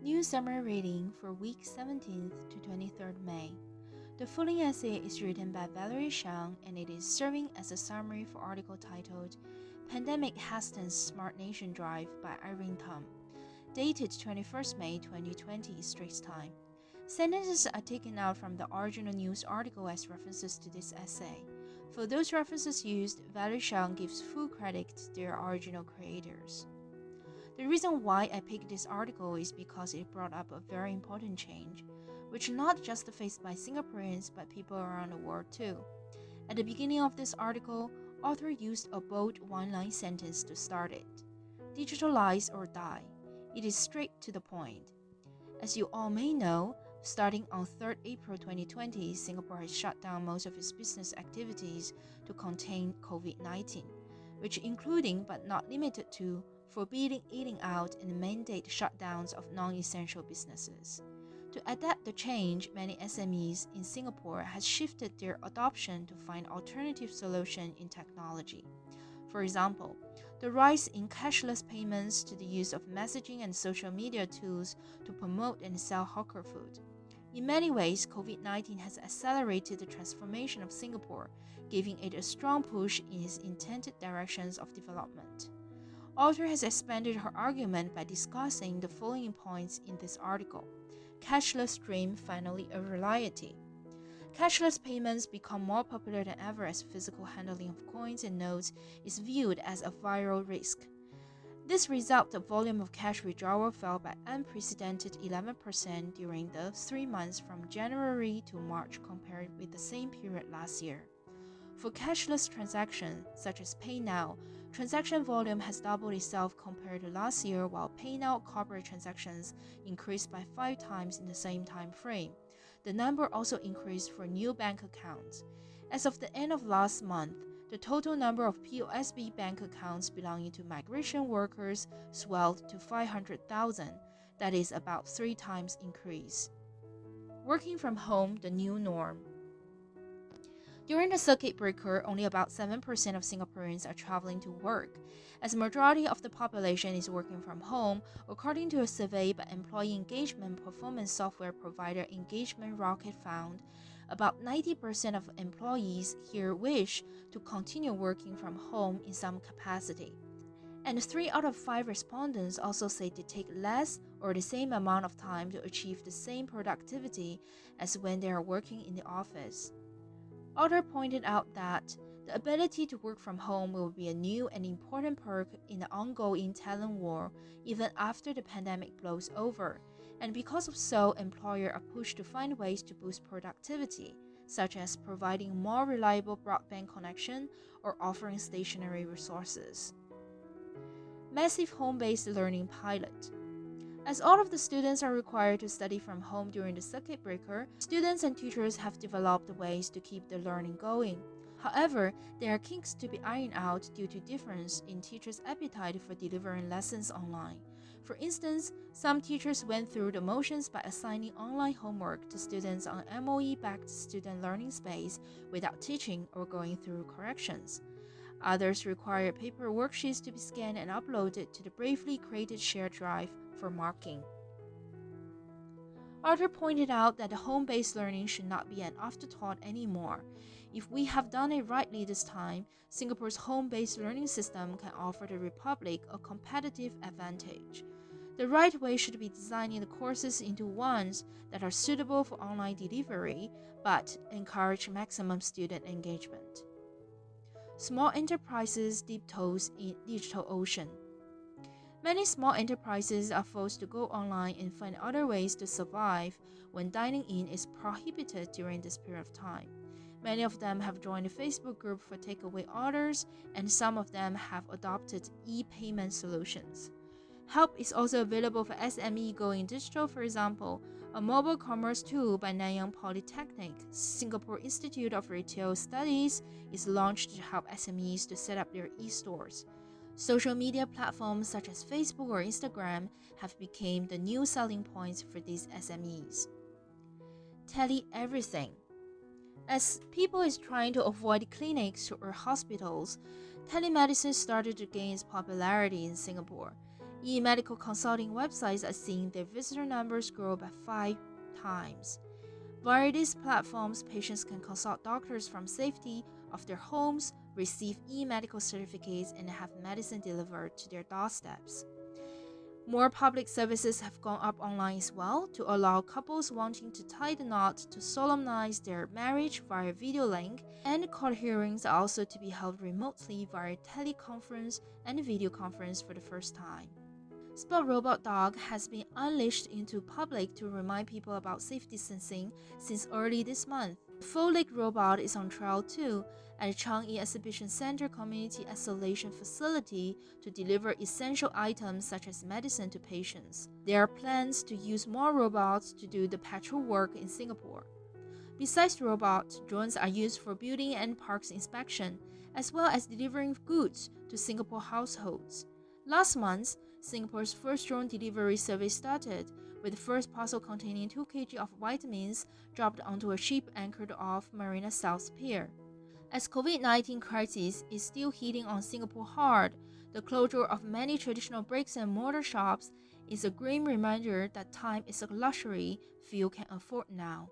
New summer reading for week 17th to 23rd May. The following essay is written by Valerie Shang and it is serving as a summary for article titled Pandemic Hastens Smart Nation Drive by Irene Thum, dated 21st May 2020 Straits Time. Sentences are taken out from the original news article as references to this essay. For those references used, Valerie Shang gives full credit to their original creators. The reason why I picked this article is because it brought up a very important change, which not just faced by Singaporeans but people around the world too. At the beginning of this article, author used a bold one-line sentence to start it. Digitalize or die. It is straight to the point. As you all may know, starting on 3rd April 2020, Singapore has shut down most of its business activities to contain COVID-19, which including but not limited to forbidding eating out and mandate shutdowns of non-essential businesses. To adapt the change, many SMEs in Singapore has shifted their adoption to find alternative solution in technology. For example, the rise in cashless payments to the use of messaging and social media tools to promote and sell hawker food. In many ways, COVID-19 has accelerated the transformation of Singapore, giving it a strong push in its intended directions of development. Author has expanded her argument by discussing the following points in this article. Cashless dream finally a reality. Cashless payments become more popular than ever as physical handling of coins and notes is viewed as a viral risk. This result, the volume of cash withdrawal fell by unprecedented 11% during the 3 months from January to March compared with the same period last year. For cashless transactions, such as PayNow, transaction volume has doubled itself compared to last year, while PayNow corporate transactions increased by 5 times in the same time frame. The number also increased for new bank accounts. As of the end of last month, the total number of POSB bank accounts belonging to migration workers swelled to 500,000, that is about 3 times increase. Working from home, the new norm. During the circuit breaker, only about 7% of Singaporeans are traveling to work, as a majority of the population is working from home, according to a survey by employee engagement performance software provider Engagement Rocket found. About 90% of employees here wish to continue working from home in some capacity. And 3 out of 5 respondents also say they take less or the same amount of time to achieve the same productivity as when they are working in the office. Author pointed out that the ability to work from home will be a new and important perk in the ongoing talent war even after the pandemic blows over, and because of so, employers are pushed to find ways to boost productivity, such as providing more reliable broadband connection or offering stationary resources. Massive home-based learning pilot. As all of the students are required to study from home during the circuit breaker, students and teachers have developed ways to keep the learning going. However, there are kinks to be ironed out due to difference in teachers' appetite for delivering lessons online. For instance, some teachers went through the motions by assigning online homework to students on MOE-backed student learning space without teaching or going through corrections. Others required paper worksheets to be scanned and uploaded to the bravely created shared drive for marking. Author pointed out that the home-based learning should not be an afterthought anymore. If we have done it rightly this time, Singapore's home-based learning system can offer the Republic a competitive advantage. The right way should be designing the courses into ones that are suitable for online delivery, but encourage maximum student engagement. Small enterprises dip toes in digital ocean. Many small enterprises are forced to go online and find other ways to survive when dining in is prohibited during this period of time. Many of them have joined a Facebook group for takeaway orders, and some of them have adopted e-payment solutions. Help is also available for SME going digital. For example, a mobile commerce tool by Nanyang Polytechnic, Singapore Institute of Retail Studies, is launched to help SMEs to set up their e-stores. Social media platforms such as Facebook or Instagram have become the new selling points for these SMEs. Tele everything. As people is trying to avoid clinics or hospitals, telemedicine started to gain its popularity in Singapore. E-medical consulting websites are seeing their visitor numbers grow by 5 times. Via these platforms, patients can consult doctors from safety of their homes, receive e-medical certificates, and have medicine delivered to their doorsteps. More public services have gone up online as well to allow couples wanting to tie the knot to solemnize their marriage via video link, and court hearings are also to be held remotely via teleconference and video conference for the first time. Spot Robot Dog has been unleashed into public to remind people about safe distancing since early this month. The full-leg robot is on trial too at the Changi Exhibition Center Community Isolation Facility to deliver essential items such as medicine to patients. There are plans to use more robots to do the patrol work in Singapore. Besides robots, drones are used for building and parks inspection, as well as delivering goods to Singapore households. Last month, Singapore's first drone delivery service started, with the first parcel containing 2 kg of vitamins dropped onto a ship anchored off Marina South Pier. As COVID-19 crisis is still hitting on Singapore hard, the closure of many traditional bricks and mortar shops is a grim reminder that time is a luxury few can afford now.